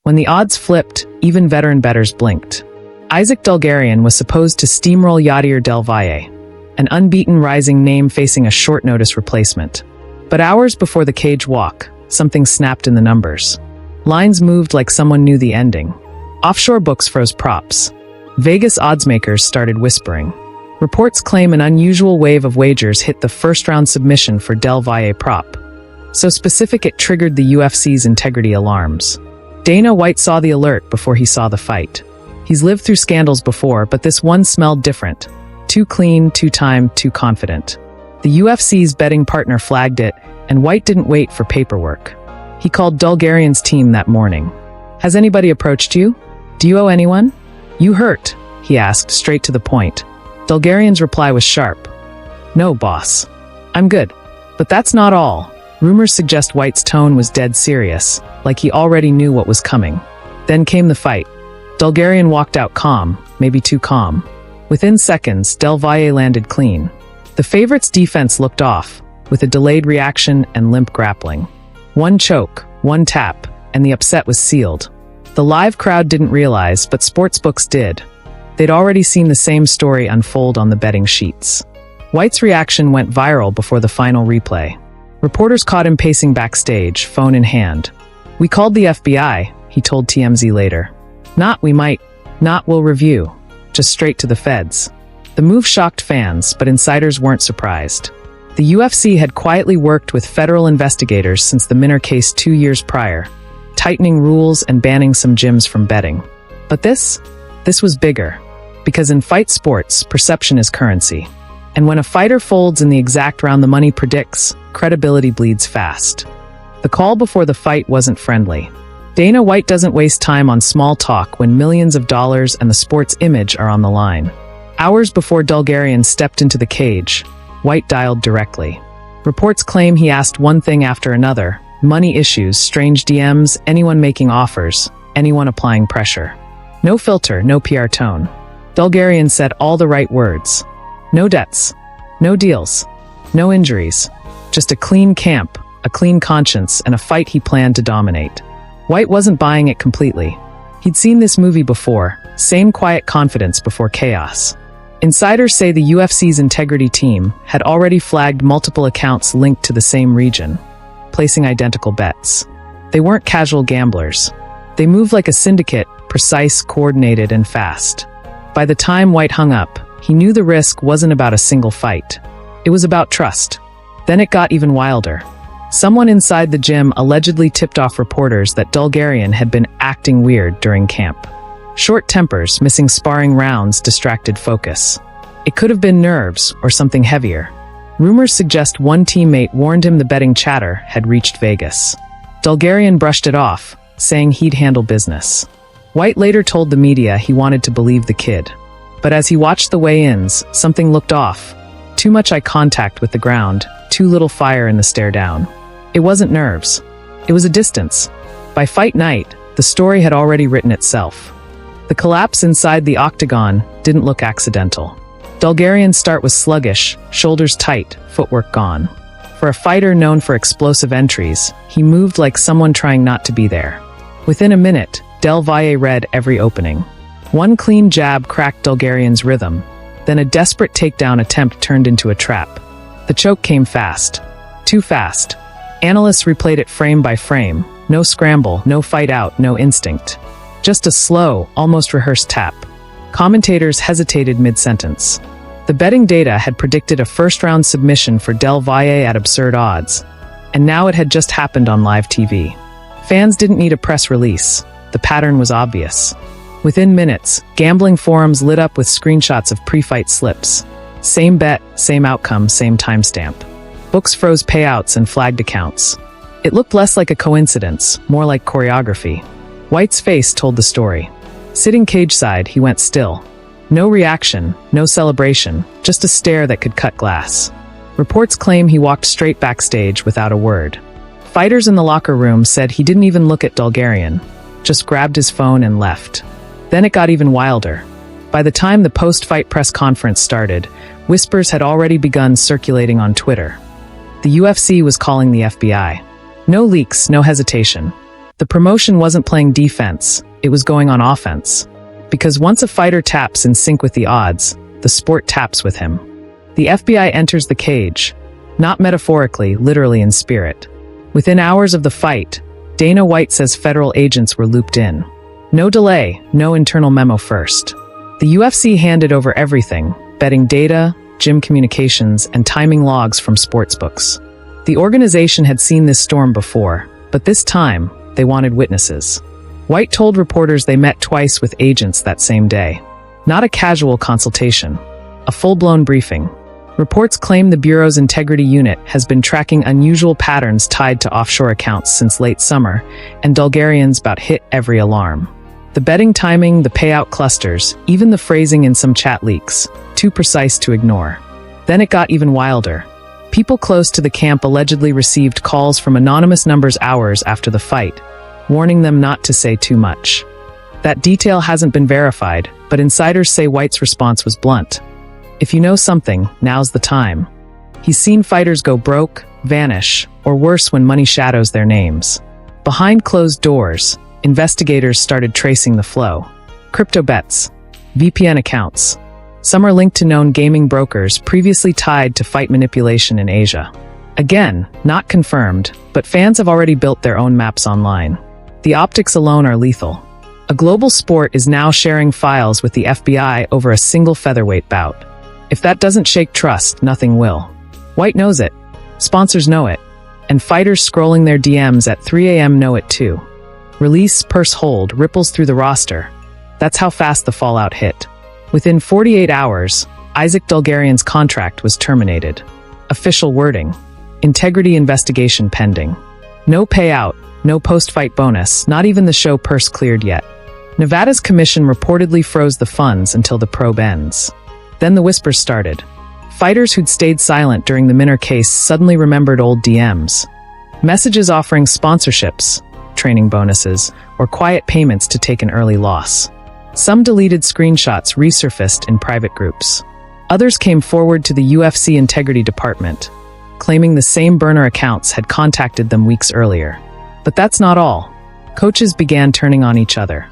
When the odds flipped, even veteran bettors blinked. Isaac Dulgarian was supposed to steamroll Yadier Del Valle, an unbeaten rising name facing a short-notice replacement. But hours before the cage walk, something snapped in the numbers. Lines moved like someone knew the ending. Offshore books froze props. Vegas oddsmakers started whispering. Reports claim an unusual wave of wagers hit the first-round submission for Del Valle prop. So specific it triggered the UFC's integrity alarms. Dana White saw the alert before he saw the fight. He's lived through scandals before, but this one smelled different. Too clean, too timed, too confident. The UFC's betting partner flagged it, and White didn't wait for paperwork. He called Dulgarian's team that morning. "Has anybody approached you? Do you owe anyone? You hurt?" he asked, straight to the point. Dulgarian's reply was sharp. "No, boss. I'm good." But that's not all. Rumors suggest White's tone was dead serious, like he already knew what was coming. Then came the fight. Dulgarian walked out calm, maybe too calm. Within seconds, Del Valle landed clean. The favorite's defense looked off, with a delayed reaction and limp grappling. One choke, one tap, and the upset was sealed. The live crowd didn't realize, but sportsbooks did. They'd already seen the same story unfold on the betting sheets. White's reaction went viral before the final replay. Reporters caught him pacing backstage, phone in hand. "We called the FBI," he told TMZ later. "Not we might, not we'll review. Just straight to the feds." The move shocked fans, but insiders weren't surprised. The UFC had quietly worked with federal investigators since the Minner case 2 years prior, tightening rules and banning some gyms from betting. But this was bigger. Because in fight sports, perception is currency. And when a fighter folds in the exact round the money predicts, credibility bleeds fast. The call before the fight wasn't friendly. Dana White doesn't waste time on small talk when millions of dollars and the sport's image are on the line. Hours before Dulgarian stepped into the cage, White dialed directly. Reports claim he asked one thing after another: money issues, strange DMs, anyone making offers, anyone applying pressure. No filter, no PR tone. Dulgarian said all the right words. No debts, no deals, no injuries. Just a clean camp, a clean conscience, and a fight he planned to dominate. White wasn't buying it completely. He'd seen this movie before, same quiet confidence before chaos. Insiders say the UFC's integrity team had already flagged multiple accounts linked to the same region, placing identical bets. They weren't casual gamblers. They moved like a syndicate, precise, coordinated, and fast. By the time White hung up, he knew the risk wasn't about a single fight. It was about trust. Then it got even wilder. Someone inside the gym allegedly tipped off reporters that Dulgarian had been acting weird during camp. Short tempers, missing sparring rounds distracted focus. It could have been nerves or something heavier. Rumors suggest one teammate warned him the betting chatter had reached Vegas. Dulgarian brushed it off, saying he'd handle business. White later told the media he wanted to believe the kid. But as he watched the weigh-ins, something looked off. Too much eye contact with the ground, too little fire in the stare down. It wasn't nerves. It was a distance. By fight night, the story had already written itself. The collapse inside the octagon didn't look accidental. Dulgarian's start was sluggish, shoulders tight, footwork gone. For a fighter known for explosive entries, he moved like someone trying not to be there. Within a minute, Del Valle read every opening. One clean jab cracked Dulgarian's rhythm. Then a desperate takedown attempt turned into a trap. The choke came fast. Too fast. Analysts replayed it frame by frame. No scramble, no fight out, no instinct. Just a slow, almost rehearsed tap. Commentators hesitated mid-sentence. The betting data had predicted a first-round submission for Del Valle at absurd odds. And now it had just happened on live TV. Fans didn't need a press release. The pattern was obvious. Within minutes, gambling forums lit up with screenshots of pre-fight slips. Same bet, same outcome, same timestamp. Books froze payouts and flagged accounts. It looked less like a coincidence, more like choreography. White's face told the story. Sitting cage-side, he went still. No reaction, no celebration, just a stare that could cut glass. Reports claim he walked straight backstage without a word. Fighters in the locker room said he didn't even look at Dulgarian, just grabbed his phone and left. Then it got even wilder. By the time the post-fight press conference started, whispers had already begun circulating on Twitter. The UFC was calling the FBI. No leaks, no hesitation. The promotion wasn't playing defense, it was going on offense. Because once a fighter taps in sync with the odds, the sport taps with him. The FBI enters the cage, not metaphorically, literally in spirit. Within hours of the fight, Dana White says federal agents were looped in. No delay, no internal memo first. The UFC handed over everything, betting data, gym communications, and timing logs from sportsbooks. The organization had seen this storm before, but this time, they wanted witnesses. White told reporters they met twice with agents that same day. Not a casual consultation, a full-blown briefing. Reports claim the Bureau's integrity unit has been tracking unusual patterns tied to offshore accounts since late summer, and Dulgarian's bout hit every alarm. The betting timing, the payout clusters, even the phrasing in some chat leaks, too precise to ignore. Then it got even wilder. People close to the camp allegedly received calls from anonymous numbers hours after the fight, warning them not to say too much. That detail hasn't been verified, but insiders say White's response was blunt. If you know something, now's the time. He's seen fighters go broke, vanish, or worse when money shadows their names. Behind closed doors, investigators started tracing the flow. Crypto bets, VPN accounts. Some are linked to known gaming brokers previously tied to fight manipulation in Asia. Again, not confirmed, but fans have already built their own maps online. The optics alone are lethal. A global sport is now sharing files with the FBI over a single featherweight bout. If that doesn't shake trust, nothing will. White knows it. Sponsors know it. And fighters scrolling their DMs at 3 a.m. know it too. Release, purse hold, ripples through the roster. That's how fast the fallout hit. Within 48 hours, Isaac Dulgarian's contract was terminated. Official wording. Integrity investigation pending. No payout, no post-fight bonus, not even the show purse cleared yet. Nevada's commission reportedly froze the funds until the probe ends. Then the whispers started. Fighters who'd stayed silent during the Minner case suddenly remembered old DMs. Messages offering sponsorships, training bonuses, or quiet payments to take an early loss. Some deleted screenshots resurfaced in private groups. Others came forward to the UFC integrity department, claiming the same burner accounts had contacted them weeks earlier. But that's not all. Coaches began turning on each other.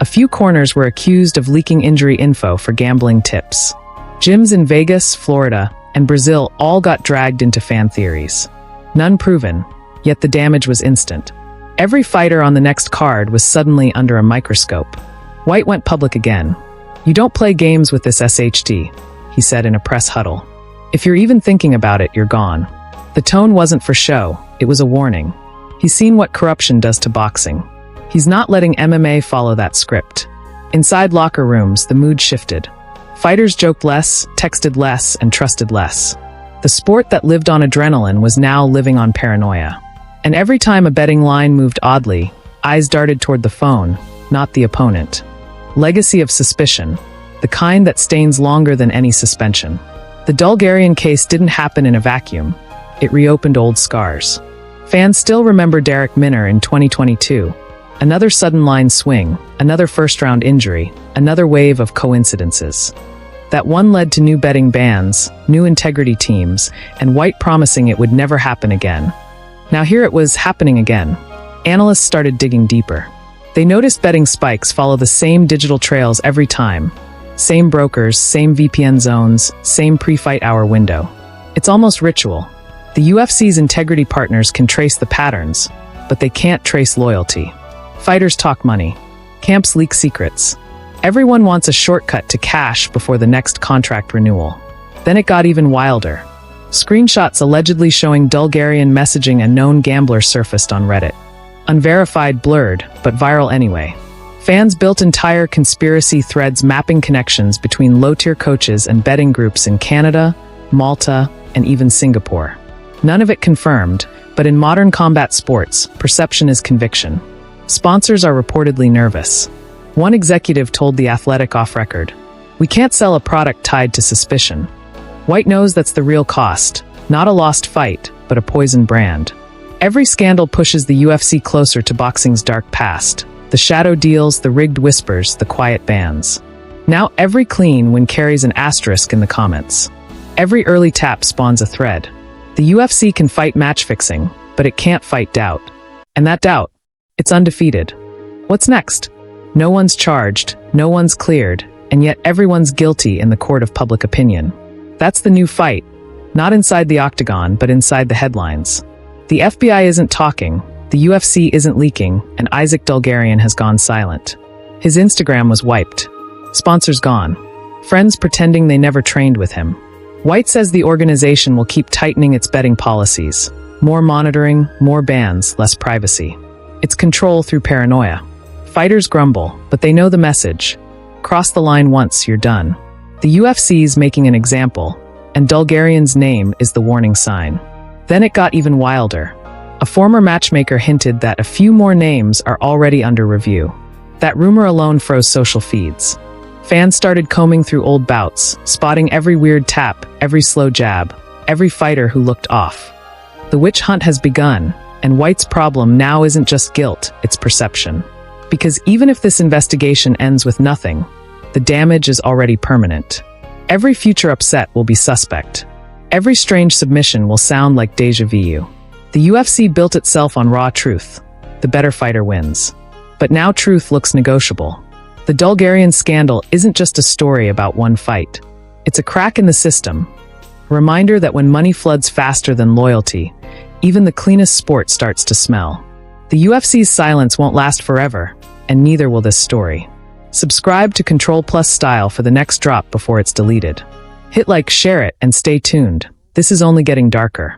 A few corners were accused of leaking injury info for gambling tips. Gyms in Vegas, Florida, and Brazil all got dragged into fan theories. None proven, yet the damage was instant. Every fighter on the next card was suddenly under a microscope. White went public again. "You don't play games with this SHD," he said in a press huddle. "If you're even thinking about it, you're gone." The tone wasn't for show, it was a warning. He's seen what corruption does to boxing. He's not letting MMA follow that script. Inside locker rooms, the mood shifted. Fighters joked less, texted less, and trusted less. The sport that lived on adrenaline was now living on paranoia. And every time a betting line moved oddly, eyes darted toward the phone, not the opponent. Legacy of suspicion, the kind that stains longer than any suspension. The Dulgarian case didn't happen in a vacuum. It reopened old scars. Fans still remember Darrick Minner in 2022. Another sudden line swing, another first-round injury, another wave of coincidences. That one led to new betting bans, new integrity teams, and White promising it would never happen again. Now here it was happening again. Analysts started digging deeper. They noticed betting spikes follow the same digital trails every time. Same brokers, same VPN zones, same pre-fight hour window. It's almost ritual. The UFC's integrity partners can trace the patterns, but they can't trace loyalty. Fighters talk money. Camps leak secrets. Everyone wants a shortcut to cash before the next contract renewal. Then it got even wilder. Screenshots allegedly showing Dulgarian messaging a known gambler surfaced on Reddit. Unverified, blurred, but viral anyway. Fans built entire conspiracy threads mapping connections between low-tier coaches and betting groups in Canada, Malta, and even Singapore. None of it confirmed, but in modern combat sports, perception is conviction. Sponsors are reportedly nervous. One executive told The Athletic off record, "We can't sell a product tied to suspicion." White knows that's the real cost, not a lost fight, but a poisoned brand. Every scandal pushes the UFC closer to boxing's dark past. The shadow deals, the rigged whispers, the quiet bans. Now every clean win carries an asterisk in the comments. Every early tap spawns a thread. The UFC can fight match fixing, but it can't fight doubt. And that doubt, It's undefeated. What's next? No one's charged, no one's cleared, and yet everyone's guilty in the court of public opinion. That's the new fight. Not inside the octagon, but inside the headlines. The FBI isn't talking, the UFC isn't leaking, and Isaac Dulgarian has gone silent. His Instagram was wiped. Sponsors gone. Friends pretending they never trained with him. White says the organization will keep tightening its betting policies. More monitoring, more bans, less privacy. It's control through paranoia. Fighters grumble, but they know the message. Cross the line once, you're done. The UFC's making an example, and Dulgarian's name is the warning sign. Then it got even wilder. A former matchmaker hinted that a few more names are already under review. That rumor alone froze social feeds. Fans started combing through old bouts, spotting every weird tap, every slow jab, every fighter who looked off. The witch hunt has begun, and White's problem now isn't just guilt, it's perception. Because even if this investigation ends with nothing, the damage is already permanent. Every future upset will be suspect. Every strange submission will sound like déjà vu. The UFC built itself on raw truth. The better fighter wins. But now truth looks negotiable. The Dulgarian scandal isn't just a story about one fight. It's a crack in the system. A reminder that when money floods faster than loyalty, even the cleanest sport starts to smell. The UFC's silence won't last forever, and neither will this story. Subscribe to ctrlstyle for the next drop before it's deleted. Hit like, share it, and stay tuned. This is only getting darker.